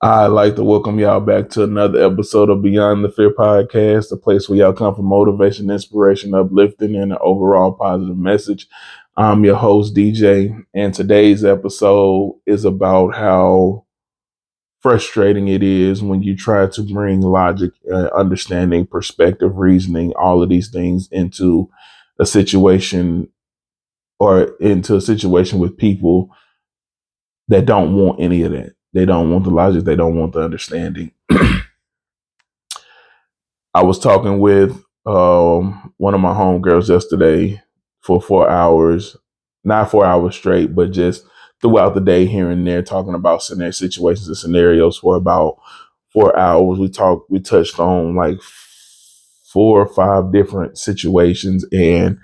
I'd like to welcome y'all back to another episode of Beyond the Fear podcast, a place where y'all come for motivation, inspiration, uplifting, and an overall positive message. I'm your host, DJ, and today's episode is about how frustrating it is when you try to bring logic, understanding, perspective, reasoning, all of these things into a situation with people that don't want any of that. They don't want the logic. They don't want the understanding. I was talking with one of my homegirls yesterday for 4 hours, not 4 hours straight, but just throughout the day here and there, talking about situations and scenarios for about 4 hours. We touched on like 4 or 5 different situations. And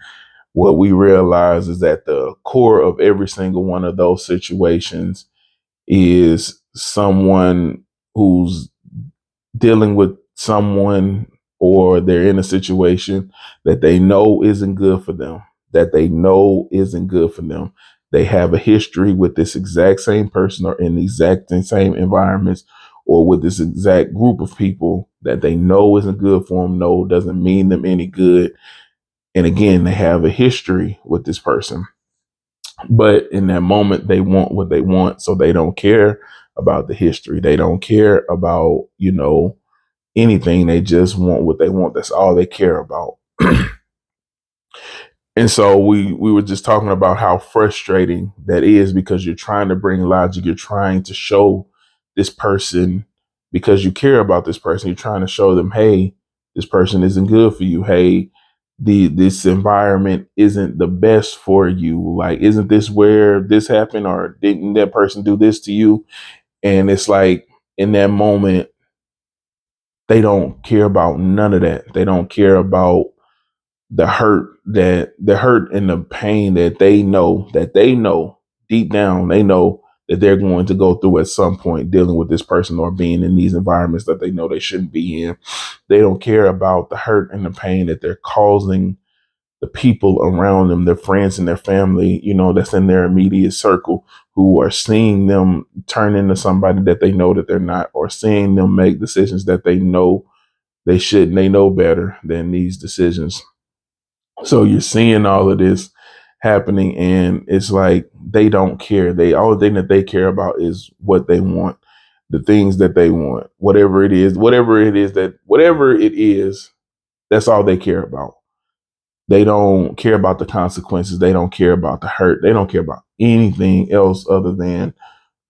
what we realized is that the core of every single one of those situations is someone who's dealing with someone, or they're in a situation that they know isn't good for them, They have a history with this exact same person, or in the exact same environments, or with this exact group of people that they know isn't good for them, no, doesn't mean them any good. And again, they have a history with this person. But in that moment, they want what they want. So they don't care about the history. They don't care about, anything. They just want what they want. That's all they care about. And so we were just talking about how frustrating that is, because you're trying to bring logic. You're trying to show this person, because you care about this person. You're trying to show them, hey, this person isn't good for you. Hey, this environment isn't the best for you. Like, isn't this where this happened, or didn't that person do this to you? And it's like, in that moment, they don't care about none of that. They don't care about the hurt and the pain that they know deep down. They know that they're going to go through at some point, dealing with this person or being in these environments that they know they shouldn't be in. They don't care about the hurt and the pain that they're causing the people around them, their friends and their family, that's in their immediate circle, who are seeing them turn into somebody that they know that they're not, or seeing them make decisions that they know they shouldn't. They know better than these decisions. So you're seeing all of this happening, and it's like they don't care. They All thing that they care about is what they want, the things that they want, whatever it is, that's all they care about. They don't care about the consequences. They don't care about the hurt. They don't care about anything else other than,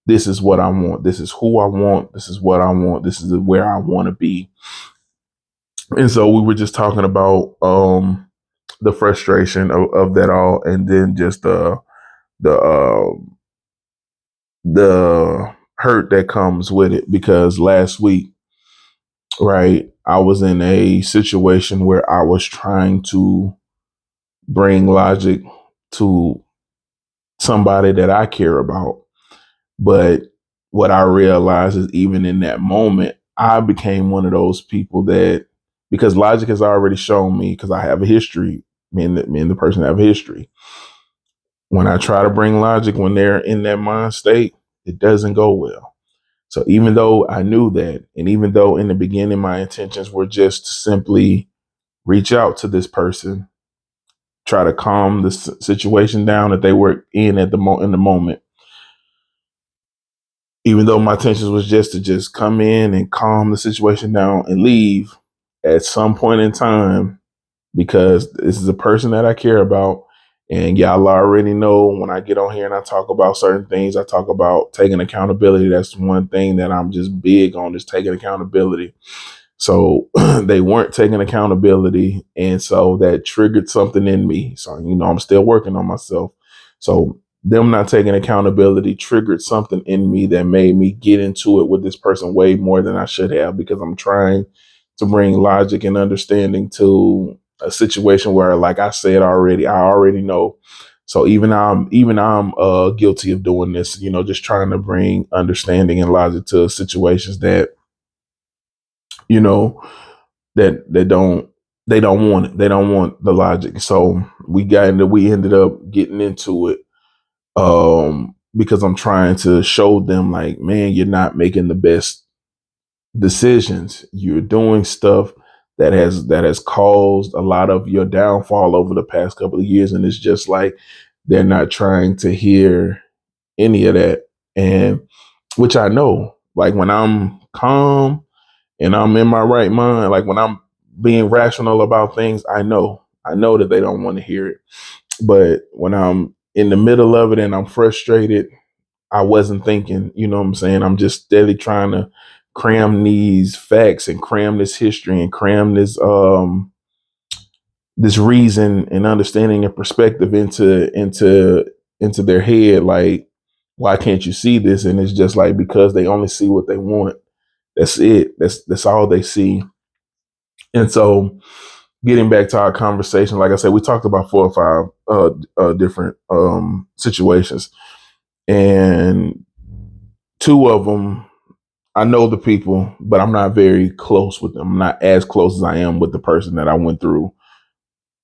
this is what I want. This is who I want. This is what I want. This is where I want to be. And so we were just talking about the frustration of that all, and then just the the hurt that comes with it. Because last week, right, I was in a situation where I was trying to bring logic to somebody that I care about. But what I realized is, even in that moment, I became one of those people that, because logic has already shown me, because I have a history, me and the person have a history. When I try to bring logic when they're in that mind state, it doesn't go well. So even though I knew that, and even though in the beginning my intentions were just to simply reach out to this person, try to calm the situation down that they were in in the moment, even though my intentions was just to just come in and calm the situation down and leave, at some point in time, because this is a person that I care about. And y'all already know, when I get on here and I talk about certain things, I talk about taking accountability. That's one thing that I'm just big on, is taking accountability. So they weren't taking accountability. And so that triggered something in me. So, I'm still working on myself. So them not taking accountability triggered something in me that made me get into it with this person way more than I should have, because I'm trying to bring logic and understanding to a situation where, like I said already, I already know. So even I'm guilty of doing this, just trying to bring understanding and logic to situations that, you know, that they don't want it. They don't want the logic. So we ended up getting into it. because I'm trying to show them like, man, you're not making the best decisions. You're doing stuff that has caused a lot of your downfall over the past couple of years. And it's just like they're not trying to hear any of that. And which I know, like when I'm calm and I'm in my right mind, like when I'm being rational about things, I know that they don't want to hear it. But when I'm in the middle of it and I'm frustrated, I wasn't thinking, you know what I'm saying? I'm just steadily trying to cram these facts and cram this history and cram this reason and understanding and perspective into their head. Like, why can't you see this? And it's just like because they only see what they want. That's it. That's all they see. And so getting back to our conversation, like I said, we talked about 4 or 5 different situations. And 2 of them, I know the people, but I'm not very close with them. I'm not as close as I am with the person that I went through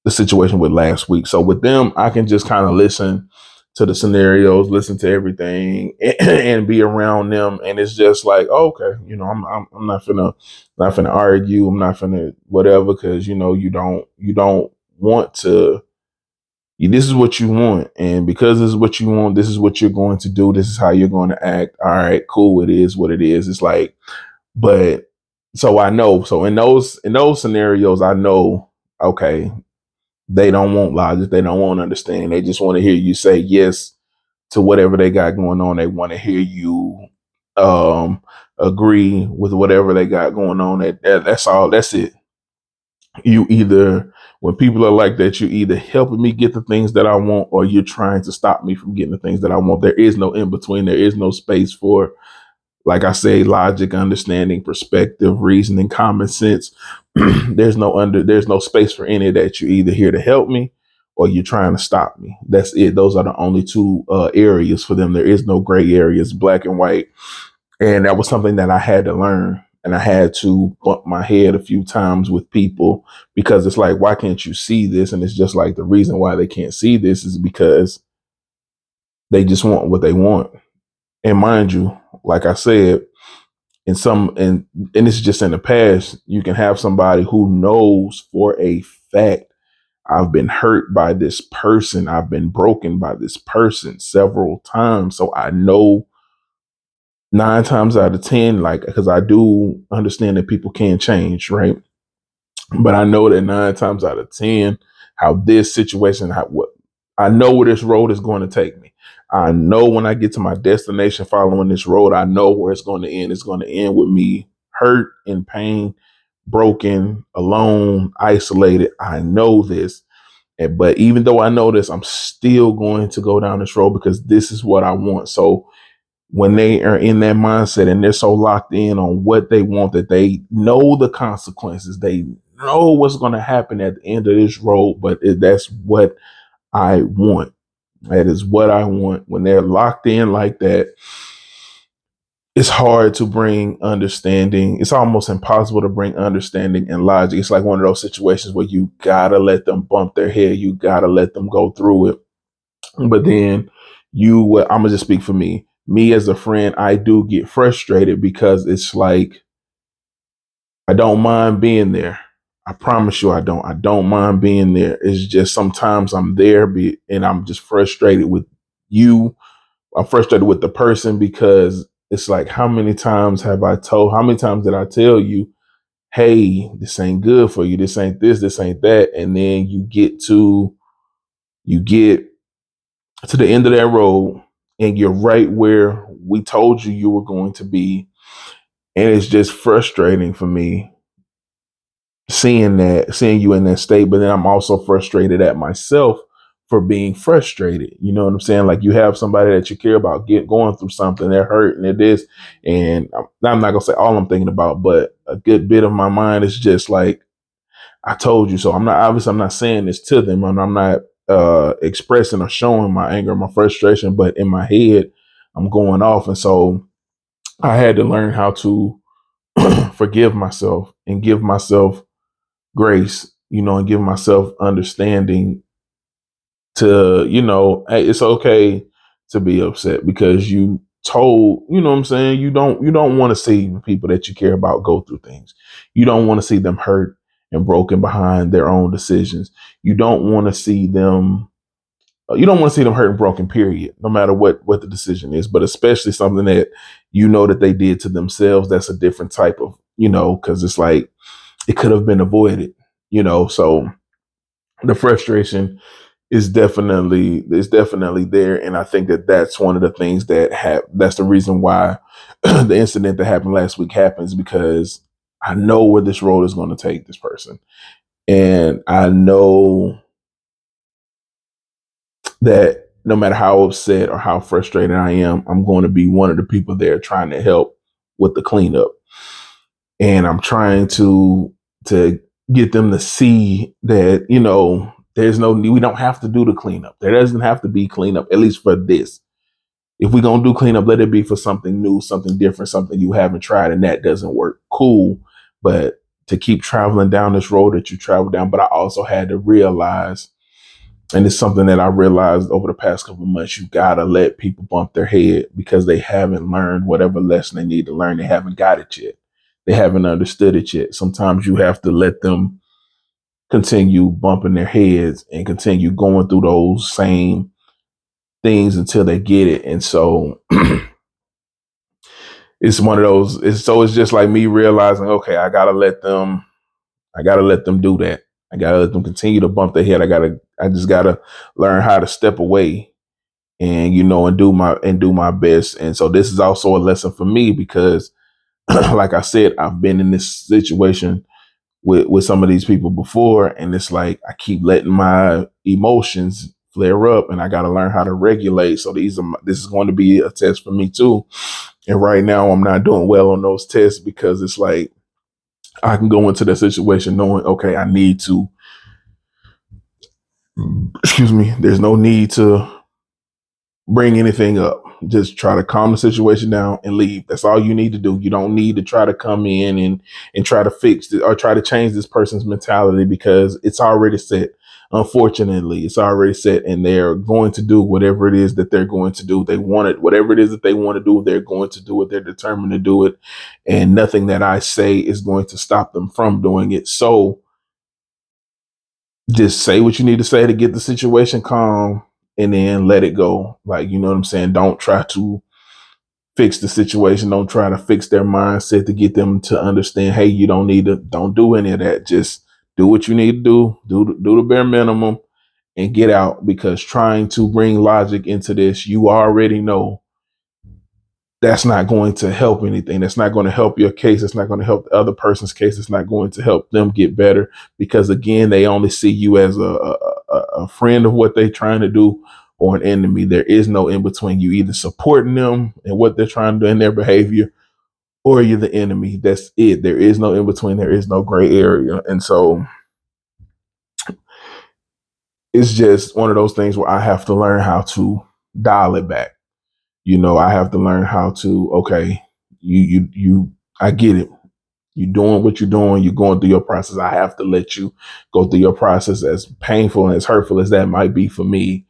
the situation with last week. So with them, I can just kind of listen to the scenarios, listen to everything, and be around them. And it's just like, oh, okay, I'm not finna argue. I'm not finna whatever because you don't want to. This is what you want, and because this is what you want, this is what you're going to do. This is how you're going to act. All right, cool. It is what it is. It's like, but so I know. So in those scenarios, I know. Okay, they don't want logic. They don't want to understand. They just want to hear you say yes to whatever they got going on. They want to hear you um, agree with whatever they got going on. That's all. That's it. You either when people are like that, you either helping me get the things that I want, or you're trying to stop me from getting the things that I want. There is no in between. There is no space for, like I say, logic, understanding, perspective, reasoning, common sense. There's no space for any of that. You're either here to help me or you're trying to stop me. That's it. Those are the only two areas for them. There is no gray areas, black and white. And that was something that I had to learn. And I had to bump my head a few times with people because it's like, why can't you see this? And it's just like the reason why they can't see this is because they just want what they want. And mind you, like I said, and it's just in the past, you can have somebody who knows for a fact I've been hurt by this person, I've been broken by this person several times. So I know 9 times out of 10, like, because I do understand that people can change, right? But I know that 9 times out of 10, how this situation, what I know where this road is going to take me. I know when I get to my destination following this road, I know where it's going to end. It's going to end with me hurt, in pain, broken, alone, isolated. I know this. But even though I know this, I'm still going to go down this road because this is what I want. So when they are in that mindset and they're so locked in on what they want that they know the consequences, they know what's going to happen at the end of this road, but that's what I want. That is what I want. When they're locked in like that, it's hard to bring understanding. It's almost impossible to bring understanding and logic. It's like one of those situations where you gotta let them bump their head. You gotta let them go through it. But then I'm gonna just speak for me. Me as a friend, I do get frustrated because it's like I don't mind being there. I promise you, I don't. I don't mind being there. It's just sometimes I'm there, and I'm just frustrated with you. I'm frustrated with the person because it's like, how many times how many times did I tell you, hey, this ain't good for you. This ain't this. This ain't that. And then you get to the end of that road and you're right where we told you were going to be. And it's just frustrating for me seeing you in that state. But then I'm also frustrated at myself for being frustrated. You know what I'm saying? Like you have somebody that you care about going through something, they're hurt and it is. And I'm not going to say all I'm thinking about, but a good bit of my mind is just like, I told you so. I'm not saying this to them, and I'm not expressing or showing my anger, my frustration, but in my head, I'm going off. And so I had to learn how to forgive myself and give myself grace, and give myself understanding to, hey, it's okay to be upset because you told, you know what I'm saying? You don't want to see the people that you care about go through things. You don't want to see them hurt and broken behind their own decisions. You don't want to see them you don't want to see them hurt and broken, period, no matter what the decision is, but especially something that you know that they did to themselves. That's a different type of, because it's like it could have been avoided, so the frustration is definitely there, and I think that that's one of the things that's the reason why the incident that happened last week happens, because I know where this road is going to take this person, and I know that no matter how upset or how frustrated I am, I'm going to be one of the people there trying to help with the cleanup. And I'm trying to get them to see that, there's no need. We don't have to do the cleanup. There doesn't have to be cleanup, at least for this. If we're gonna do cleanup, let it be for something new, something different, something you haven't tried, and that doesn't work. Cool. But to keep traveling down this road that you travel down, but I also had to realize, and it's something that I realized over the past couple of months, you gotta let people bump their head because they haven't learned whatever lesson they need to learn. They haven't got it yet. They haven't understood it yet. Sometimes you have to let them continue bumping their heads and continue going through those same things until they get it. And so it's one of those, it's just like me realizing, okay, I gotta let them do that. I gotta let them continue to bump their head. I just gotta learn how to step away and and do my best. And so this is also a lesson for me because like I said, I've been in this situation with some of these people before, and it's like I keep letting my emotions flare up, and I got to learn how to regulate. So this is going to be a test for me too. And right now, I'm not doing well on those tests because it's like I can go into the situation knowing, okay, I need to. Excuse me. There's no need to bring anything up. Just try to calm the situation down and leave. That's all you need to do. You don't need to try to come in and try to fix it or try to change this person's mentality because it's already set. Unfortunately, it's already set, and they're going to do whatever it is that they're going to do. They want it, whatever it is that they want to do, they're going to do it. They're determined to do it, and nothing that I say is going to stop them from doing it. So just say what you need to say to get the situation calm and then let it go. Like, you know what I'm saying? Don't try to fix the situation. Don't try to fix their mindset to get them to understand, hey, don't do any of that. Just do what you need to do. Do the bare minimum and get out, because trying to bring logic into this, you already know that's not going to help anything. That's not going to help your case. It's not going to help the other person's case. It's not going to help them get better because, again, they only see you as a friend of what they're trying to do or an enemy. There is no in between. You either supporting them and what they're trying to do in their behavior, or you're the enemy. That's it. There is no in between. There is no gray area. And so it's just one of those things where I have to learn how to dial it back. I have to learn how to, okay, I get it. You're doing what you're doing. You're going through your process. I have to let you go through your process, as painful and as hurtful as that might be for me.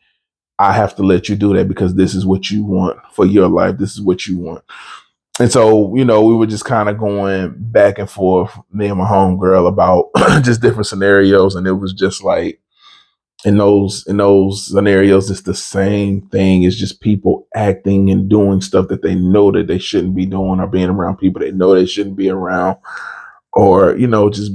I have to let you do that because this is what you want for your life. This is what you want. And so, we were just kind of going back and forth, me and my homegirl, about just different scenarios. And it was just like, in those scenarios, it's the same thing. It's just people acting and doing stuff that they know that they shouldn't be doing, or being around people they know they shouldn't be around, or just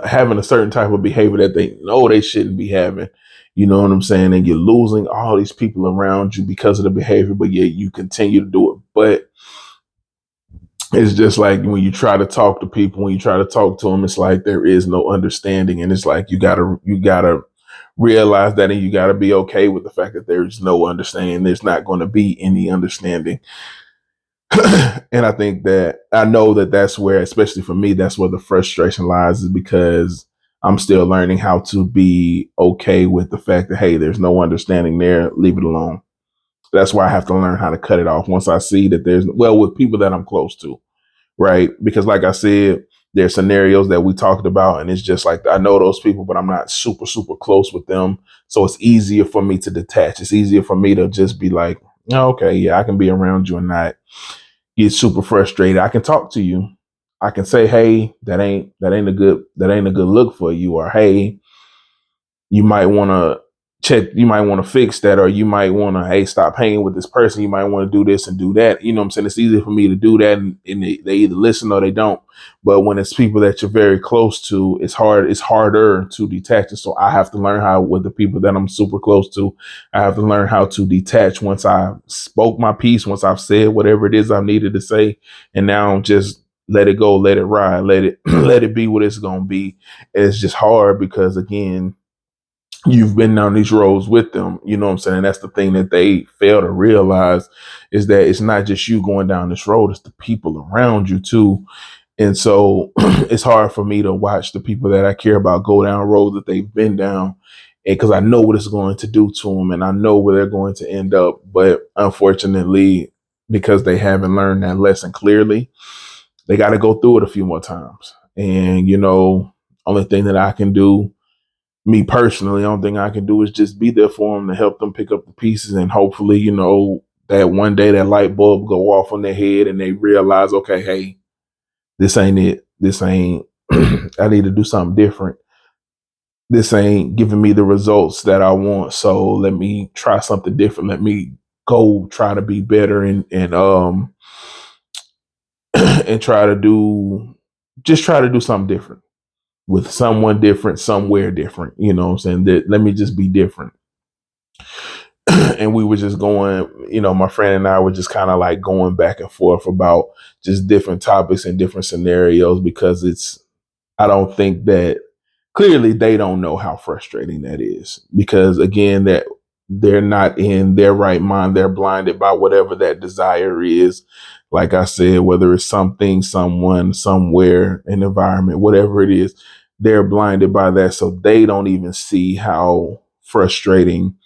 having a certain type of behavior that they know they shouldn't be having. You know what I'm saying? And you're losing all these people around you because of the behavior, but yet you continue to do it. But it's just like when you try to talk to people, when you try to talk to them, it's like there is no understanding. And it's like you gotta realize that, and you gotta be okay with the fact that there's no understanding. There's not going to be any understanding. And I know that that's where, especially for me, that's where the frustration lies, is because I'm still learning how to be okay with the fact that, hey, there's no understanding there. Leave it alone. That's why I have to learn how to cut it off once I see that with people that I'm close to, right? Because like I said, There's scenarios that we talked about, and it's just like I know those people, but I'm not super, super close with them. So it's easier for me to detach. It's easier for me to just be like, oh, okay, yeah, I can be around you and not get super frustrated. I can talk to you. I can say, hey, that ain't a good look for you, or hey, you might want to you might want to fix that, or you might want to, hey, stop hanging with this person. You might want to do this and do that. You know what I'm saying? It's easy for me to do that, and they either listen or they don't. But when it's people that you're very close to, it's harder to detach. And so I have to learn how, with the people that I'm super close to, I have to learn how to detach once I spoke my piece, once I've said whatever it is I needed to say, and now just let it go, let it ride, let it let it be what it's gonna be. And it's just hard because, again, you've been down these roads with them. You know what I'm saying? That's the thing that they fail to realize, is that it's not just you going down this road, it's the people around you too. And so it's hard for me to watch the people that I care about go down roads that they've been down, and because I know what it's going to do to them and I know where they're going to end up. But unfortunately, because they haven't learned that lesson clearly, they got to go through it a few more times. And, only thing that I can do, me personally, the only thing I can do is just be there for them to help them pick up the pieces. And hopefully, that one day that light bulb go off on their head and they realize, okay, hey, this ain't it. This ain't, I need to do something different. This ain't giving me the results that I want. So let me try something different. Let me go try to be better, and and try to do something different with someone different, somewhere different. You know what I'm saying? That let me just be different. And we were just going, my friend and I were just kind of like going back and forth about just different topics and different scenarios, because I don't think that, clearly they don't know how frustrating that is, because again, that they're not in their right mind. They're blinded by whatever that desire is. Like I said, whether it's something, someone, somewhere, an environment, whatever it is, they're blinded by that. So they don't even see how frustrating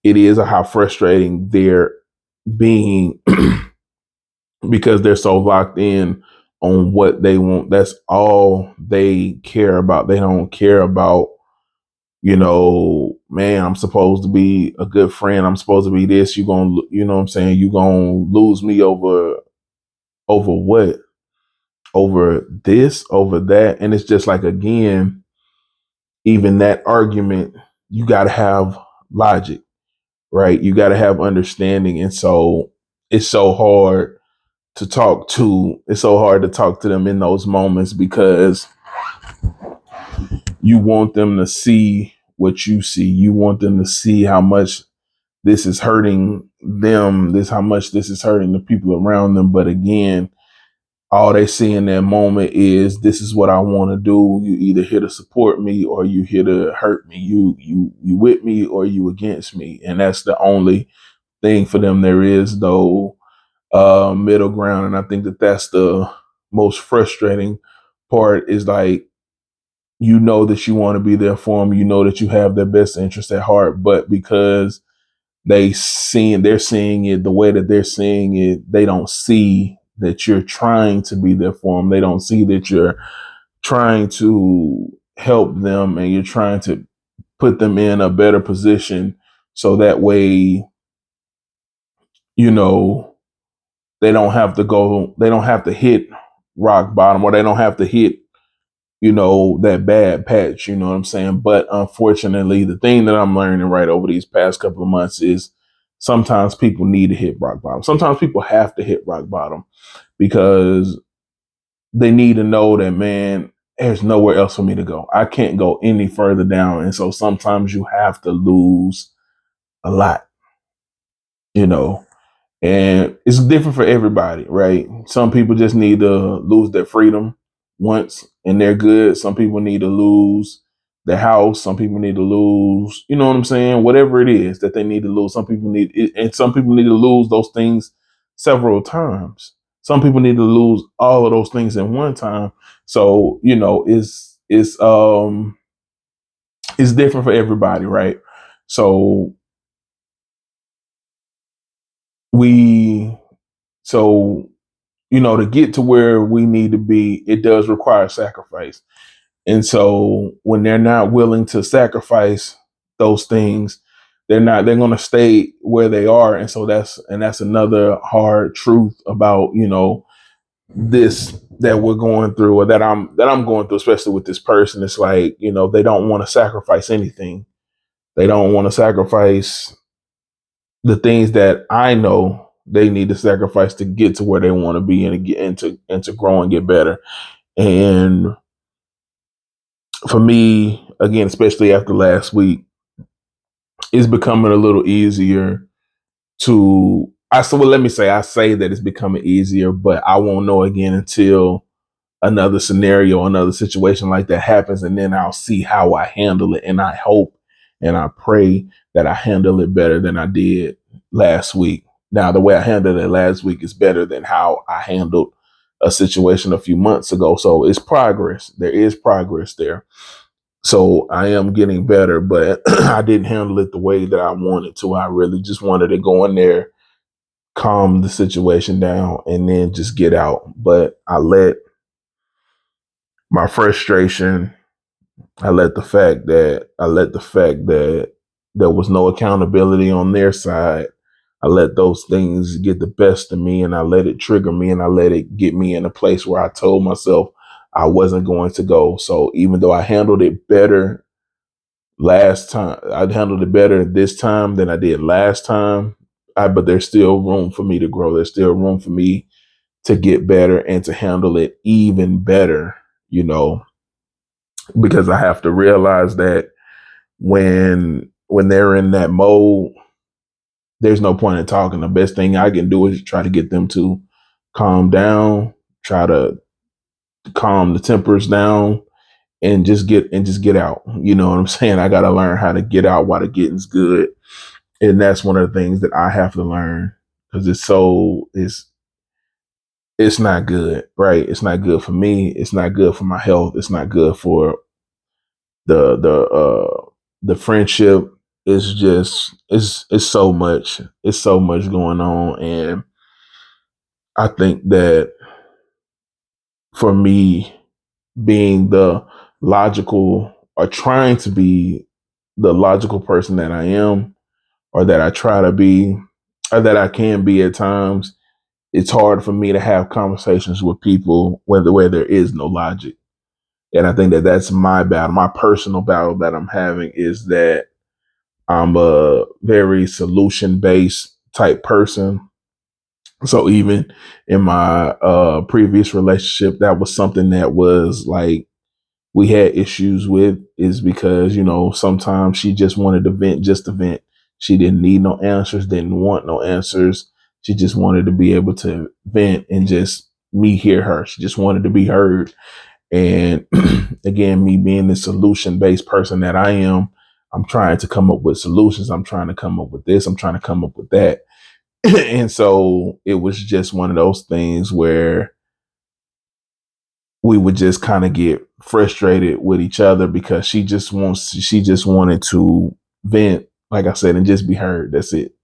it is, or how frustrating they're being because they're so locked in on what they want. That's all they care about. They don't care about, man, I'm supposed to be a good friend. I'm supposed to be this. You know what I'm saying? You gonna lose me over what? Over this, over that. And it's just like, again, even that argument, you got to have logic, right? You got to have understanding. And so it's so hard it's so hard to talk to them in those moments, because you want them to see what you see. You want them to see how much this is hurting them, how much this is hurting the people around them. But again, all they see in that moment is, this is what I want to do. You either here to support me or you here to hurt me. You with me or you against me. And that's the only thing for them. There is no middle ground. And I think that that's the most frustrating part, is like, that you want to be there for them. That you have their best interest at heart, but because they're seeing it the way that they're seeing it, they don't see that you're trying to be there for them. They don't see that you're trying to help them, and you're trying to put them in a better position, so that way, you know, they don't have to hit rock bottom, or they don't have to hit, that bad patch. You know what I'm saying? But unfortunately, the thing that I'm learning right over these past couple of months is, sometimes people need to hit rock bottom. Sometimes people have to hit rock bottom, because they need to know that, man, there's nowhere else for me to go. I can't go any further down. And so sometimes you have to lose a lot, you know. And it's different for everybody, right? Some people just need to lose their freedom once and they're good. Some people need to lose their house. Some people need to lose, you know what I'm saying? Whatever it is that they need to lose. Some people need it, and some people need to lose those things several times. Some people need to lose all of those things in one time. So, it's different for everybody, right? So we so to get to where we need to be, it does require sacrifice. And so when they're not willing to sacrifice those things, they're going to stay where they are. And so that's another hard truth about, this that we're going through, or that I'm going through, especially with this person. It's like, they don't want to sacrifice anything. They don't want to sacrifice the things that I know they need to sacrifice to get to where they want to be, and to get into grow and get better. And for me, again, especially after last week, it's becoming a little easier to let me say, I say that it's becoming easier, but I won't know again until another scenario, another situation like that happens, and then I'll see how I handle it. And I hope and I pray that I handle it better than I did last week. Now, the way I handled it last week is better than how I handled a situation a few months ago. So it's progress. There is progress there. So I am getting better, but I didn't handle it the way that I wanted to. I really just wanted to go in there, calm the situation down, and then just get out. But my frustration, I let the fact that there was no accountability on their side. I let those things get the best of me, and I let it trigger me, and I let it get me in a place where I told myself I wasn't going to go. So even though I handled it better last time, I handled it better this time than I did last time. But there's still room for me to grow. There's still room for me to get better and to handle it even better, because I have to realize that when they're in that mode, there's no point in talking. The best thing I can do is try to get them to calm down, try to calm the tempers down, and just get out. You know what I'm saying? I got to learn how to get out while the getting's good, and that's one of the things that I have to learn, because it's not good, right? It's not good for me. It's not good for my health. It's not good for the friendship. Is just it's so much. It's so much going on, and I think that for me, being the logical, or trying to be the logical person that I am, or that I try to be, or that I can be at times, it's hard for me to have conversations with people where there is no logic. And I think that that's my battle. My personal battle that I'm having is that I'm a very solution based type person. So even in my previous relationship, that was something that was like we had issues with, is because, sometimes she just wanted to vent just to vent. She didn't need no answers, didn't want no answers. She just wanted to be able to vent and just me hear her. She just wanted to be heard. And again, me being the solution based person that I am, I'm trying to come up with solutions. I'm trying to come up with this. I'm trying to come up with that. And so it was just one of those things where we would just kind of get frustrated with each other, because she just wanted to vent, like I said, and just be heard. That's it.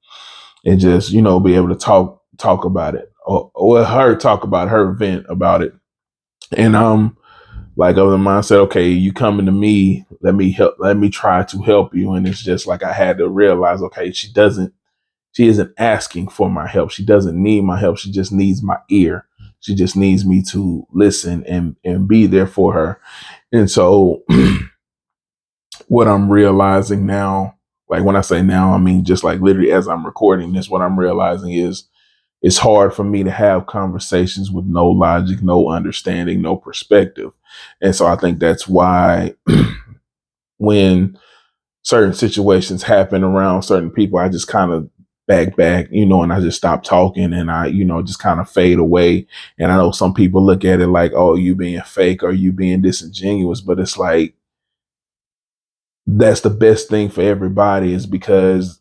And just, be able to talk about it, or her talk about her vent about it. And like other than mine said, okay, you coming to me, let me try to help you. And it's just like I had to realize, okay, she isn't asking for my help. She doesn't need my help. She just needs my ear. She just needs me to listen and be there for her. And so what I'm realizing now, like when I say now, I mean just like literally as I'm recording this, what I'm realizing is it's hard for me to have conversations with no logic, no understanding, no perspective. And so I think that's why when certain situations happen around certain people, I just kind of back, and I just stop talking, and I, just kind of fade away. And I know some people look at it like, oh, you being fake or you being disingenuous, but it's like, that's the best thing for everybody, is because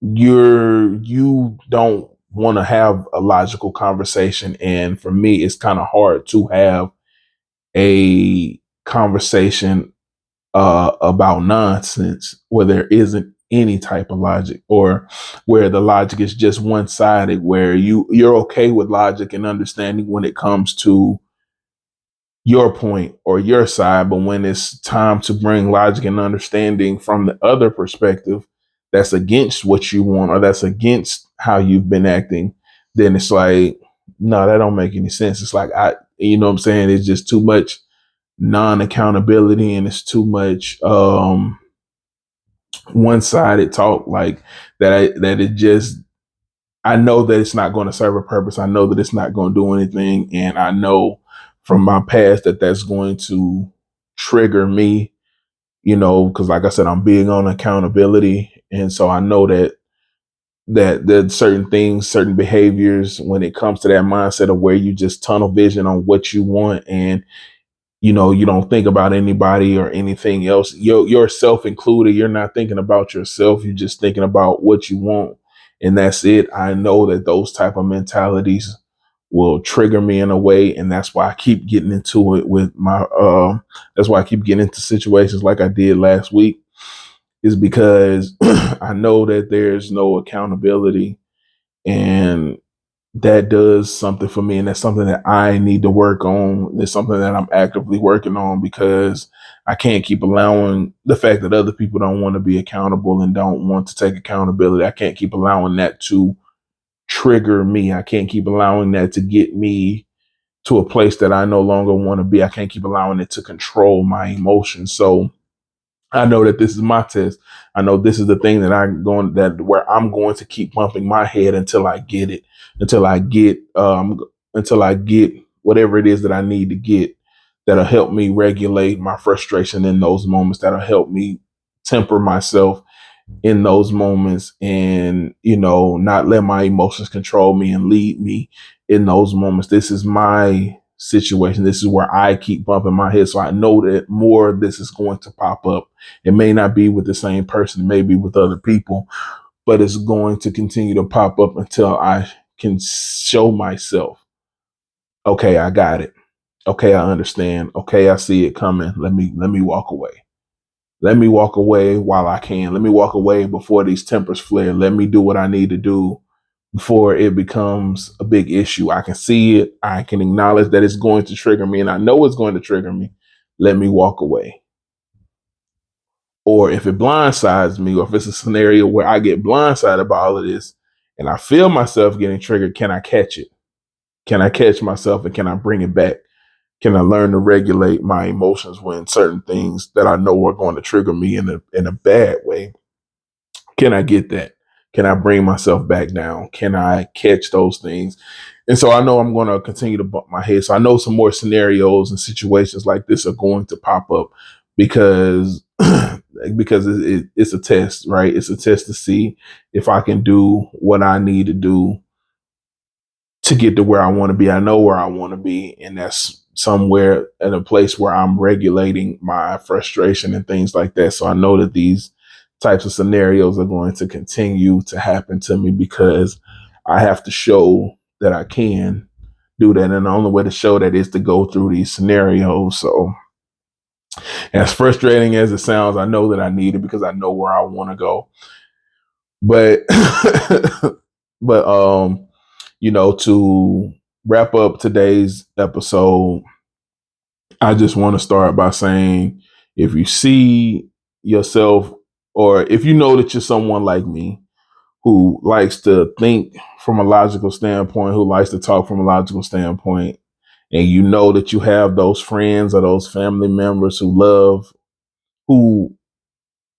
you don't want to have a logical conversation. And for me, it's kind of hard to have a conversation about nonsense where there isn't any type of logic, or where the logic is just one sided, where you're okay with logic and understanding when it comes to your point or your side, but when it's time to bring logic and understanding from the other perspective that's against what you want or that's against how you've been acting, then it's like, no, that don't make any sense. It's like, you know what I'm saying? It's just too much non-accountability, and it's too much one-sided talk, like that it just, I know that it's not going to serve a purpose. I know that it's not going to do anything. And I know from my past that that's going to trigger me, because like I said, I'm big on accountability. And so I know that there's certain things, certain behaviors when it comes to that mindset of where you just tunnel vision on what you want, and you don't think about anybody or anything else, yourself included. You're not thinking about yourself. You're just thinking about what you want. And that's it. I know that those type of mentalities will trigger me in a way. And that's why I keep getting into it with that's why I keep getting into situations like I did last week, is because I know that there's no accountability, and that does something for me, and that's something that I need to work on. It's something that I'm actively working on, because I can't keep allowing the fact that other people don't want to be accountable and don't want to take accountability. I can't keep allowing that to trigger me. I can't keep allowing that to get me to a place that I no longer want to be. I can't keep allowing it to control my emotions. So I know that this is my test. I know this is the thing where I'm going to keep bumping my head until I get it, until I get whatever it is that I need to get, that'll help me regulate my frustration in those moments, that'll help me temper myself in those moments, and not let my emotions control me and lead me in those moments. This is my situation. This is where I keep bumping my head, so I know that more of this is going to pop up. It may not be with the same person, it may be with other people, but it's going to continue to pop up until I can show myself, okay, I got it, okay, I understand, okay, I see it coming. Let me walk away. Let me walk away while I can. Let me walk away before these tempers flare. Let me do what I need to do before it becomes a big issue. I can see it. I can acknowledge that it's going to trigger me, and I know it's going to trigger me. Let me walk away. Or if it blindsides me, or if it's a scenario where I get blindsided by all of this and I feel myself getting triggered, can I catch it? Can I catch myself, and can I bring it back? Can I learn to regulate my emotions when certain things that I know are going to trigger me in a bad way? Can I get that? Can I bring myself back down? Can I catch those things? And so I know I'm going to continue to bump my head. So I know some more scenarios and situations like this are going to pop up, because it's a test, right? It's a test to see if I can do what I need to do to get to where I want to be. I know where I want to be, and that's somewhere in a place where I'm regulating my frustration and things like that. So I know that these types of scenarios are going to continue to happen to me, because I have to show that I can do that. And the only way to show that is to go through these scenarios. So as frustrating as it sounds, I know that I need it, because I know where I want to go. But but to wrap up today's episode, I just want to start by saying, if you see yourself, or if you know that you're someone like me who likes to think from a logical standpoint, who likes to talk from a logical standpoint, and you know that you have those friends or those family members who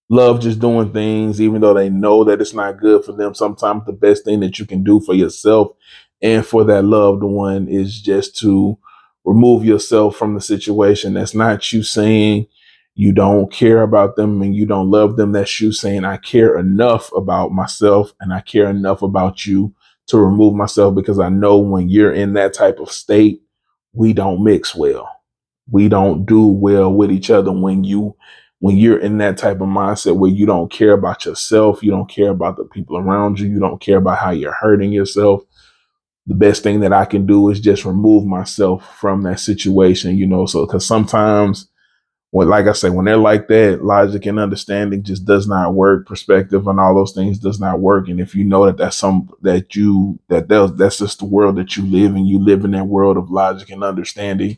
love just doing things, even though they know that it's not good for them. Sometimes the best thing that you can do for yourself and for that loved one is just to remove yourself from the situation. That's not you saying you don't care about them and you don't love them. That's you saying, I care enough about myself and I care enough about you to remove myself, because I know when you're in that type of state, we don't mix well. We don't do well with each other when you're in that type of mindset where you don't care about yourself, you don't care about the people around you, you don't care about how you're hurting yourself. The best thing that I can do is just remove myself from that situation, so because sometimes Well, like I say, when they're like that, logic and understanding just does not work. Perspective and all those things does not work. And if you know that that's just the world that you live in, you live in that world of logic and understanding.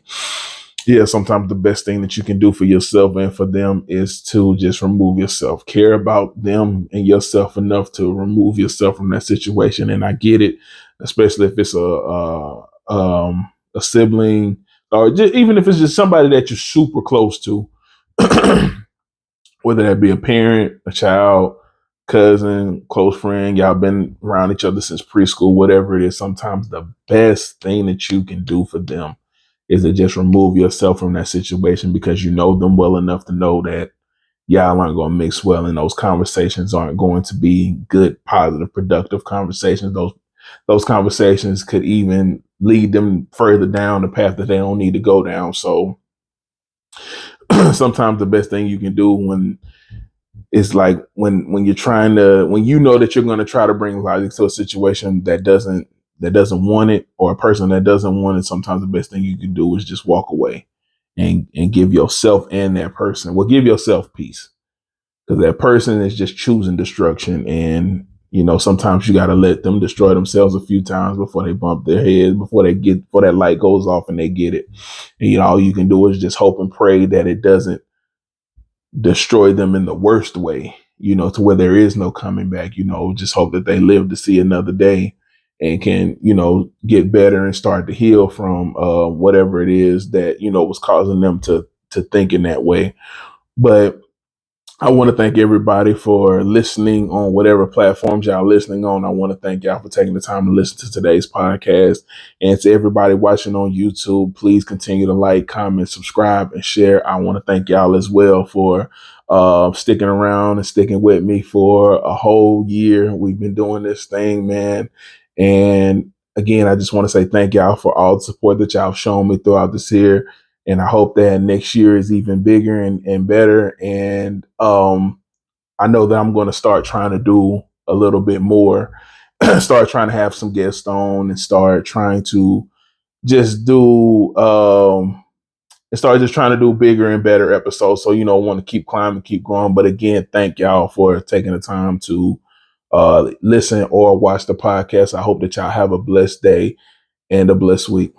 Yeah, sometimes the best thing that you can do for yourself and for them is to just remove yourself. Care about them and yourself enough to remove yourself from that situation. And I get it, especially if it's a sibling, or just, even if it's just somebody that you're super close to, whether that be a parent, a child, cousin, close friend. Y'all been around each other since preschool, whatever it is. Sometimes the best thing that you can do for them is to just remove yourself from that situation, because you know them well enough to know that y'all aren't going to mix well, and those conversations aren't going to be good, positive, productive conversations. Those conversations could even lead them further down the path that they don't need to go down. So sometimes the best thing you can do when it's like when you're trying to, when you know that you're going to try to bring logic to a situation that doesn't want it, or a person that doesn't want it, sometimes the best thing you can do is just walk away and give yourself and that person, well, give yourself peace, because that person is just choosing destruction. And sometimes you got to let them destroy themselves a few times before they bump their head, before that light goes off and they get it. And all you can do is just hope and pray that it doesn't destroy them in the worst way, to where there is no coming back. Just hope that they live to see another day and can, get better and start to heal from whatever it is that, was causing them to think in that way. But I want to thank everybody for listening on whatever platforms y'all listening on. I want to thank y'all for taking the time to listen to today's podcast. And to everybody watching on YouTube, please continue to like, comment, subscribe, and share. I want to thank y'all as well for sticking around and sticking with me for a whole year. We've been doing this thing, man. And again, I just want to say thank y'all for all the support that y'all have shown me throughout this year. And I hope that next year is even bigger and better. And I know that I'm going to start trying to do a little bit more, start trying to have some guests on, and start trying to just do, and start just trying to do bigger and better episodes. So, I want to keep climbing, keep growing. But again, thank y'all for taking the time to listen or watch the podcast. I hope that y'all have a blessed day and a blessed week.